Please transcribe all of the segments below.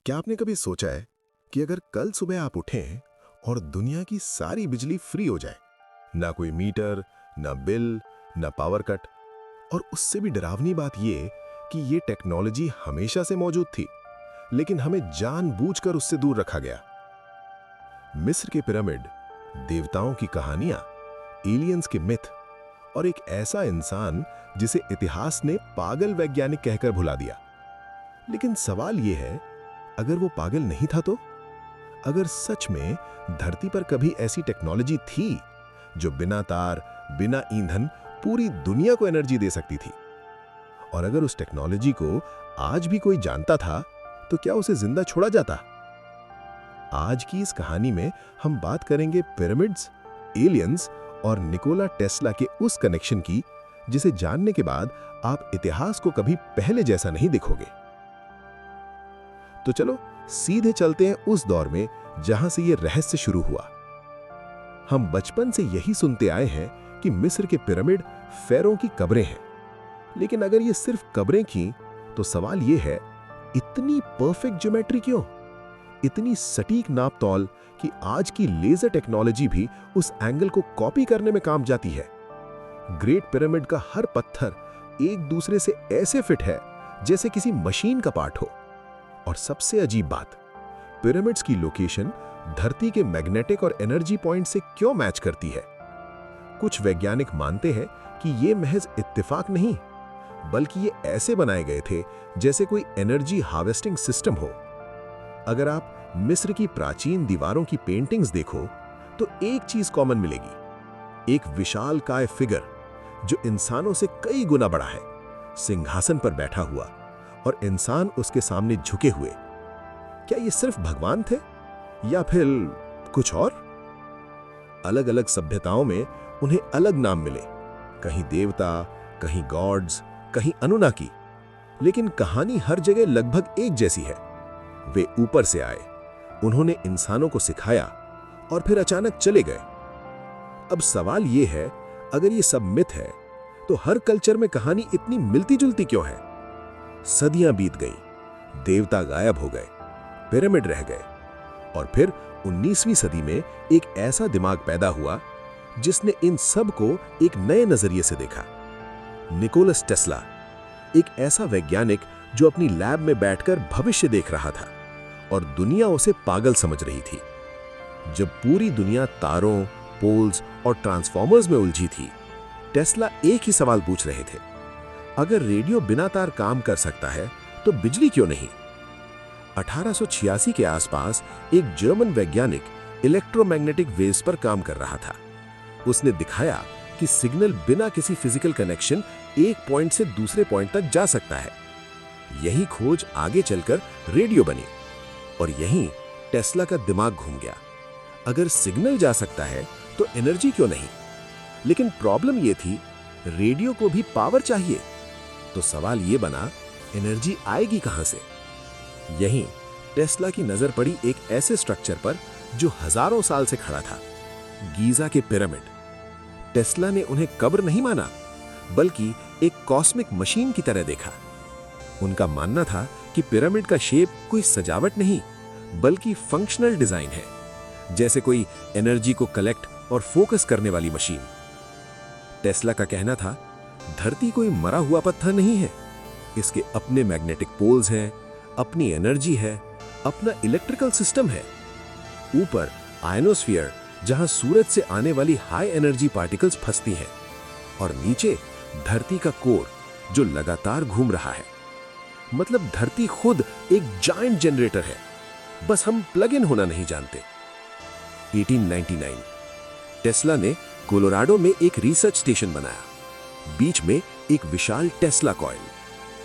क्या आपने कभी सोचा है कि अगर कल सुबह आप उठें और दुनिया की सारी बिजली फ्री हो जाए, ना कोई मीटर, ना बिल, ना पावर कट, और उससे भी डरावनी बात यह कि ये टेक्नोलॉजी हमेशा से मौजूद थी, लेकिन हमें जानबूझकर उससे दूर रखा गया। मिस्र के पिरामिड, देवताओं की कहानियां, एलियंस के मिथ और एक ऐसा इंसान जिसे इतिहास ने पागल वैज्ञानिक कहकर भुला दिया। लेकिन सवाल यह है, अगर वो पागल नहीं था तो? अगर सच में धरती पर कभी ऐसी टेक्नोलॉजी थी जो बिना तार, बिना ईंधन पूरी दुनिया को एनर्जी दे सकती थी, और अगर उस टेक्नोलॉजी को आज भी कोई जानता था, तो क्या उसे जिंदा छोड़ा जाता? आज की इस कहानी में हम बात करेंगे पिरामिड्स, एलियंस और निकोला टेस्ला के उस कनेक्शन की, जिसे जानने के बाद आप इतिहास को कभी पहले जैसा नहीं देखोगे। तो चलो सीधे चलते हैं उस दौर में जहां से यह रहस्य शुरू हुआ। हम बचपन से यही सुनते आए हैं कि मिस्र के पिरामिड फेरों की कब्रें हैं, लेकिन अगर ये सिर्फ कब्रें थीं, तो सवाल यह है, इतनी परफेक्ट ज्योमेट्री क्यों? इतनी सटीक नाप तौल कि आज की लेजर टेक्नोलॉजी भी उस एंगल को कॉपी करने में काम जाती है। ग्रेट पिरामिड का हर पत्थर एक दूसरे से ऐसे फिट है जैसे किसी मशीन का पार्ट हो। और सबसे अजीब बात, पिरामिड्स की लोकेशन धरती के मैग्नेटिक और एनर्जी पॉइंट से क्यों मैच करती है? कुछ वैज्ञानिक मानते हैं कि ये महज इत्तेफाक नहीं, बल्कि ये ऐसे बनाए गए थे जैसे कोई एनर्जी हार्वेस्टिंग सिस्टम हो। अगर आप मिस्र की प्राचीन दीवारों की पेंटिंग्स देखो, तो एक चीज कॉमन मिलेगी, एक विशालकाय फिगर जो इंसानों से कई गुना बड़ा है, सिंहासन पर बैठा हुआ, और इंसान उसके सामने झुके हुए। क्या ये सिर्फ भगवान थे या फिर कुछ और? अलग अलग सभ्यताओं में उन्हें अलग नाम मिले, कहीं देवता, कहीं गॉड्स, कहीं अनुनाकी, लेकिन कहानी हर जगह लगभग एक जैसी है। वे ऊपर से आए, उन्होंने इंसानों को सिखाया और फिर अचानक चले गए। अब सवाल यह है, अगर ये सब मिथ है, तो हर कल्चर में कहानी इतनी मिलती जुलती क्यों है? सदियां बीत गई, देवता गायब हो गए, पिरामिड रह गए, और फिर 19वीं सदी में एक ऐसा दिमाग पैदा हुआ जिसने इन सब को एक नए नजरिए से देखा। निकोलस टेस्ला, एक ऐसा वैज्ञानिक जो अपनी लैब में बैठकर भविष्य देख रहा था और दुनिया उसे पागल समझ रही थी। जब पूरी दुनिया तारों, पोल्स और ट्रांसफॉर्मर्स में उलझी थी, टेस्ला एक ही सवाल पूछ रहे थे, अगर रेडियो बिना तार काम कर सकता है, तो बिजली क्यों नहीं? 1886 के आसपास एक जर्मन वैज्ञानिक इलेक्ट्रोमैग्नेटिक वेव्स पर काम कर रहा था। उसने दिखाया कि सिग्नल बिना किसी फिजिकल कनेक्शन एक पॉइंट से दूसरे पॉइंट तक जा सकता है। यही खोज आगे चलकर रेडियो बनी, और यहीं टेस्ला का दिमाग घूम गया। अगर सिग्नल जा सकता है, तो एनर्जी क्यों नहीं? लेकिन प्रॉब्लम यह थी, रेडियो को भी पावर चाहिए। तो सवाल यह बना, एनर्जी आएगी कहां से? यहीं टेस्ला की नजर पड़ी एक ऐसे स्ट्रक्चर पर जो हजारों साल से खड़ा था, गीजा के पिरामिड। टेस्ला ने उन्हें कब्र नहीं माना, बल्कि एक कॉस्मिक मशीन की तरह देखा। उनका मानना था कि पिरामिड का शेप कोई सजावट नहीं, बल्कि फंक्शनल डिजाइन है, जैसे कोई एनर्जी को कलेक्ट और फोकस करने वाली मशीन। टेस्ला का कहना था, धरती कोई मरा हुआ पत्थर नहीं है, इसके अपने मैग्नेटिक पोल्स हैं, अपनी एनर्जी है, अपना इलेक्ट्रिकल सिस्टम है। ऊपर आयनोस्फीयर, जहां सूरज से आने वाली हाई एनर्जी पार्टिकल्स फंसती हैं, और नीचे धरती का कोर जो लगातार घूम रहा है। मतलब धरती खुद एक जायंट जनरेटर है, बस हम प्लग इन होना नहीं जानते। 1899 टेस्ला ने कोलोराडो में एक रिसर्च स्टेशन बनाया। बीच में एक विशाल टेस्ला कॉइल,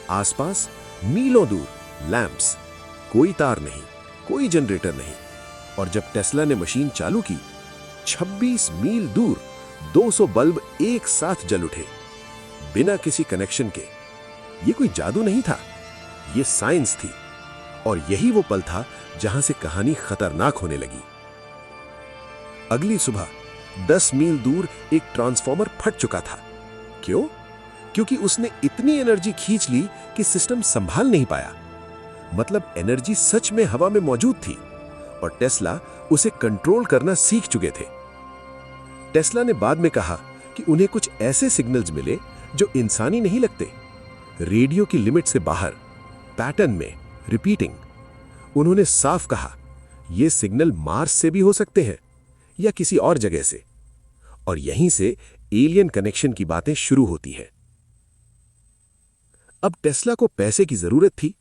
आसपास मीलों दूर लैंप्स, कोई तार नहीं, कोई जनरेटर नहीं। और जब टेस्ला ने मशीन चालू की, 26 मील दूर 200 बल्ब एक साथ जल उठे, बिना किसी कनेक्शन के। ये कोई जादू नहीं था, ये साइंस थी। और यही वो पल था जहां से कहानी खतरनाक होने लगी। अगली सुबह 10 मील दूर एक ट्रांसफॉर्मर फट चुका था। क्यों? क्योंकि उसने इतनी एनर्जी खींच ली कि सिस्टम संभाल नहीं पाया। मतलब एनर्जी सच में हवा में मौजूद थी और टेस्ला उसे कंट्रोल करना सीख चुके थे। टेस्ला ने बाद में कहा कि उन्हें कुछ ऐसे सिग्नल्स मिले जो इंसानी नहीं लगते, रेडियो की लिमिट से बाहर, पैटर्न में, रिपीटिंग। उन्होंने साफ कहा, ये सिग्नल मार्स से भी हो सकते हैं या किसी और जगह से, और यहीं से एलियन कनेक्शन की बातें शुरू होती है। अब टेस्ला को पैसे की जरूरत थी,